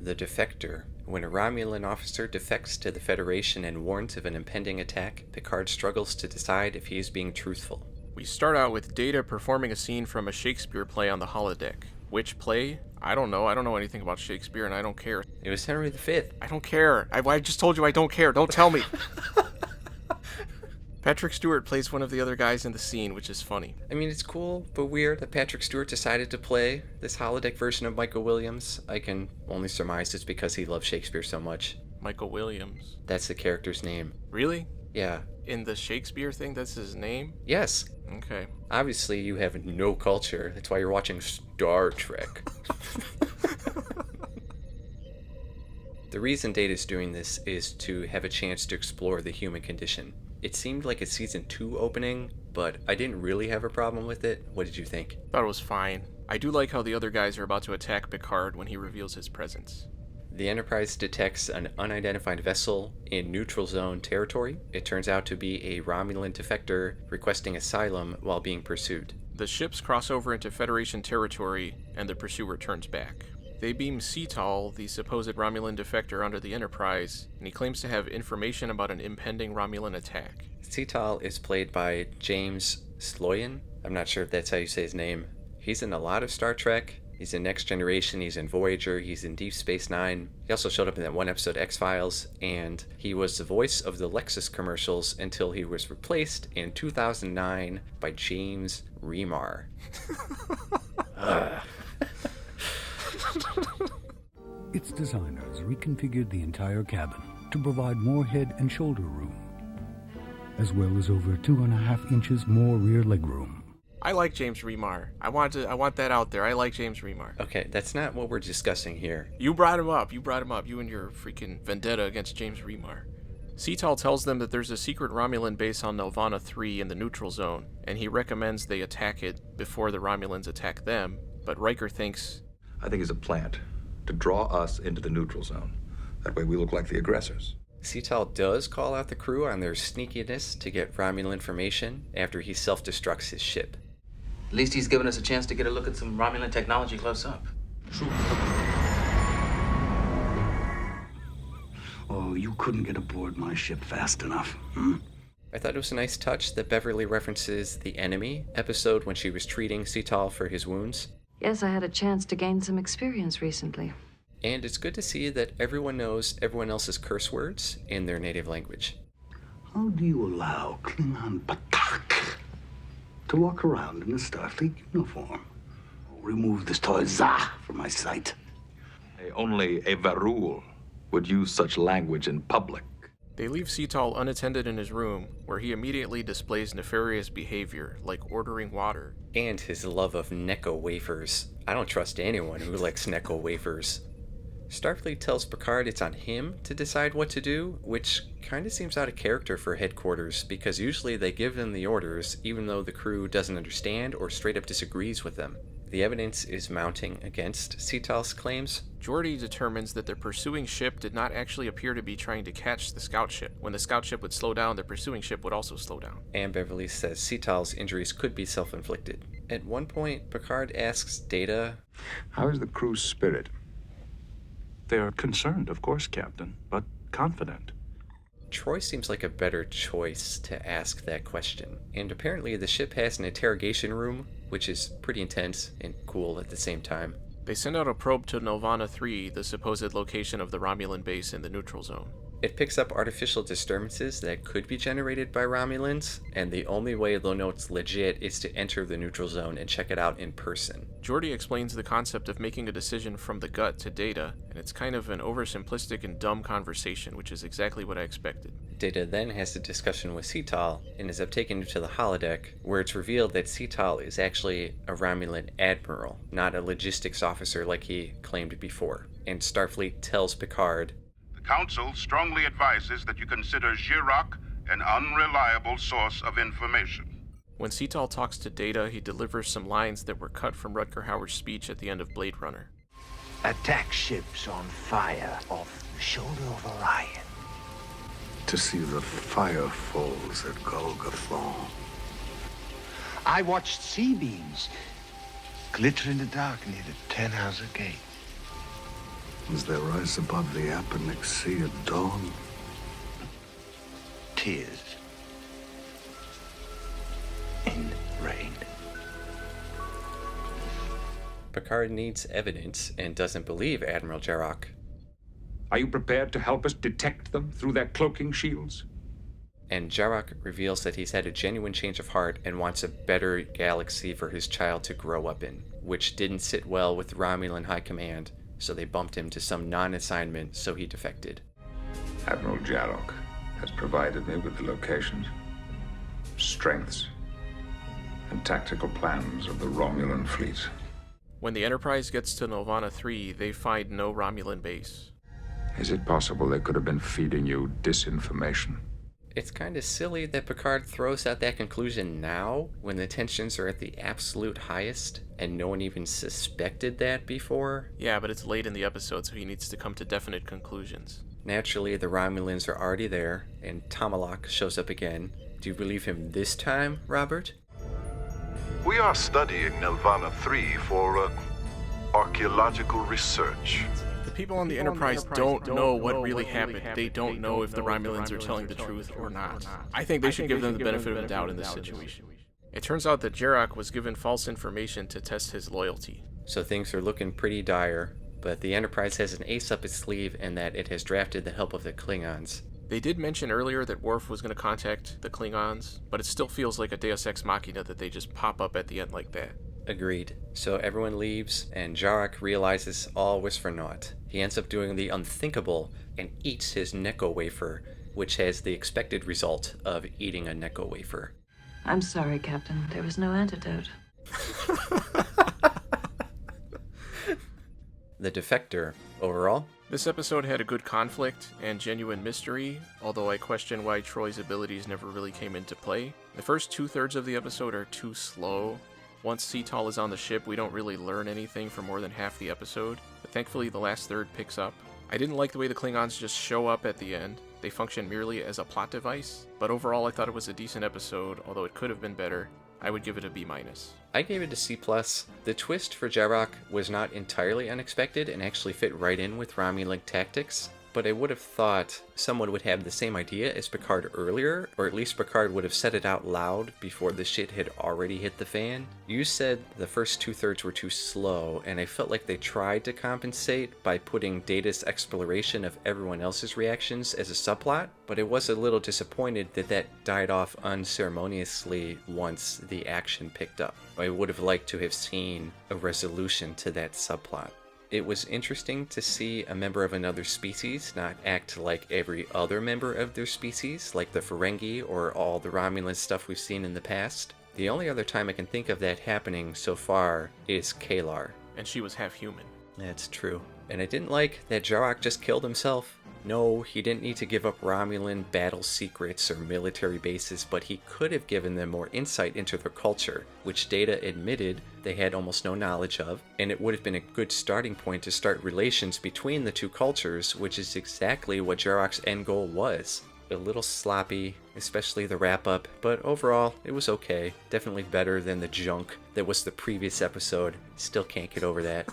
The Defector. When a Romulan officer defects to the Federation and warns of an impending attack, Picard struggles to decide if he is being truthful. We start out with Data performing a scene from a Shakespeare play on the holodeck. Which play? I don't know. I don't know anything about Shakespeare, and I don't care. It was Henry V. I don't care. I just told you I don't care. Don't tell me. Patrick Stewart plays one of the other guys in the scene, which is funny. I mean, it's cool, but weird that Patrick Stewart decided to play this holodeck version of Michael Williams. I can only surmise it's because he loves Shakespeare so much. Michael Williams. That's the character's name. Really? Yeah. In the Shakespeare thing, that's his name? Yes. Okay. Obviously, you have no culture. That's why you're watching Star Trek. The reason Data's doing this is to have a chance to explore the human condition. It seemed like a season 2 opening, but I didn't really have a problem with it. What did you think? Thought it was fine. I do like how the other guys are about to attack Picard when he reveals his presence. The Enterprise detects an unidentified vessel in neutral zone territory. It turns out to be a Romulan defector requesting asylum while being pursued. The ships cross over into Federation territory, and the pursuer turns back. They beam Cetal, the supposed Romulan defector, onto the Enterprise, and he claims to have information about an impending Romulan attack. Cetal is played by James Sloyan. I'm not sure if that's how you say his name. He's in a lot of Star Trek. He's in Next Generation, he's in Voyager, he's in Deep Space Nine. He also showed up in that one episode X-Files, and he was the voice of the Lexus commercials until he was replaced in 2009 by James Remar. Its designers reconfigured the entire cabin to provide more head and shoulder room, as well as over 2.5 inches more rear legroom. I like James Remar. I want that out there. I like James Remar. Okay, that's not what we're discussing here. You brought him up. You and your freaking vendetta against James Remar. Cetal tells them that there's a secret Romulan base on Nelvana 3 in the neutral zone, and he recommends they attack it before the Romulans attack them, but Riker thinks... I think it's a plant to draw us into the neutral zone. That way we look like the aggressors. Cetal does call out the crew on their sneakiness to get Romulan information after he self-destructs his ship. At least he's given us a chance to get a look at some Romulan technology close up. Oh, you couldn't get aboard my ship fast enough, I thought it was a nice touch that Beverly references the Enemy episode when she was treating Cetal for his wounds. Yes, I had a chance to gain some experience recently. And it's good to see that everyone knows everyone else's curse words in their native language. How do you allow Klingon Batak to walk around in a Starfleet uniform? Remove this toy za from my sight. Only a Varul would use such language in public. They leave Cetal unattended in his room, where he immediately displays nefarious behavior, like ordering water. And his love of Necco wafers. I don't trust anyone who likes Necco wafers. Starfleet tells Picard it's on him to decide what to do, which kind of seems out of character for headquarters, because usually they give them the orders, even though the crew doesn't understand or straight up disagrees with them. The evidence is mounting against Cetal's claims. Geordi determines that their pursuing ship did not actually appear to be trying to catch the scout ship. When the scout ship would slow down, the pursuing ship would also slow down. And Beverly says Cetal's injuries could be self-inflicted. At one point, Picard asks Data, How is the crew's spirit? They are concerned, of course, Captain, but confident. Troy seems like a better choice to ask that question. And apparently the ship has an interrogation room, which is pretty intense and cool at the same time. They send out a probe to Nelvana 3, the supposed location of the Romulan base in the neutral zone. It picks up artificial disturbances that could be generated by Romulans, and the only way they'll know it's legit is to enter the neutral zone and check it out in person. Geordi explains the concept of making a decision from the gut to Data, and it's kind of an oversimplistic and dumb conversation, which is exactly what I expected. Data then has a discussion with Cetal and is taken to the holodeck, where it's revealed that Cetal is actually a Romulan admiral, not a logistics officer like he claimed before. And Starfleet tells Picard, The Council strongly advises that you consider Giroc an unreliable source of information. When Cetal talks to Data, he delivers some lines that were cut from Rutger Hauer's speech at the end of Blade Runner. Attack ships on fire off the shoulder of Orion. To see the fire falls at Golgotha. I watched sea beams glitter in the dark near the 10-house gate. as they rise above the Apennix Sea at dawn. Tears. In rain. Picard needs evidence and doesn't believe Admiral Jarok. Are you prepared to help us detect them through their cloaking shields? And Jarok reveals that he's had a genuine change of heart and wants a better galaxy for his child to grow up in, which didn't sit well with Romulan High Command, so they bumped him to some non-assignment, so he defected. Admiral Jarok has provided me with the locations, strengths, and tactical plans of the Romulan fleet. When the Enterprise gets to Novana 3, they find no Romulan base. Is it possible they could have been feeding you disinformation? It's kind of silly that Picard throws out that conclusion now, when the tensions are at the absolute highest, and no one even suspected that before. Yeah, but it's late in the episode, so he needs to come to definite conclusions. Naturally, the Romulans are already there, and Tomalak shows up again. Do you believe him this time, Robert? We are studying Nelvana 3 for archaeological research. The people on the Enterprise don't know what really happened. They don't know if the Romulans are telling the truth or not. I think they should give them the benefit of the doubt in this situation. It turns out that Jarok was given false information to test his loyalty. So things are looking pretty dire, but the Enterprise has an ace up its sleeve in that it has drafted the help of the Klingons. They did mention earlier that Worf was going to contact the Klingons, but it still feels like a Deus Ex Machina that they just pop up at the end like that. Agreed. So everyone leaves, and Jarok realizes all was for naught. He ends up doing the unthinkable and eats his Necco wafer, which has the expected result of eating a Necco wafer. I'm sorry, Captain. There was no antidote. The Defector, overall? This episode had a good conflict and genuine mystery, although I question why Troy's abilities never really came into play. The first 2/3 of the episode are too slow. Once Cetal is on the ship, we don't really learn anything for more than half the episode, but thankfully the last third picks up. I didn't like the way the Klingons just show up at the end. They function merely as a plot device, but overall I thought it was a decent episode, although it could have been better. I would give it a B-. I gave it a C+. The twist for Jarok was not entirely unexpected and actually fit right in with Romulan tactics, but I would have thought someone would have the same idea as Picard earlier, or at least Picard would have said it out loud before the shit had already hit the fan. You said the first 2/3 were too slow, and I felt like they tried to compensate by putting Data's exploration of everyone else's reactions as a subplot, but I was a little disappointed that that died off unceremoniously once the action picked up. I would have liked to have seen a resolution to that subplot. It was interesting to see a member of another species not act like every other member of their species, like the Ferengi or all the Romulan stuff we've seen in the past. The only other time I can think of that happening so far is Kalar. And she was half human. That's true. And I didn't like that Jarok just killed himself. No, he didn't need to give up Romulan battle secrets or military bases, but he could have given them more insight into their culture, which Data admitted they had almost no knowledge of, and it would have been a good starting point to start relations between the two cultures, which is exactly what Jarok's end goal was. A little sloppy, especially the wrap-up, but overall, it was okay. Definitely better than the junk that was the previous episode. Still can't get over that.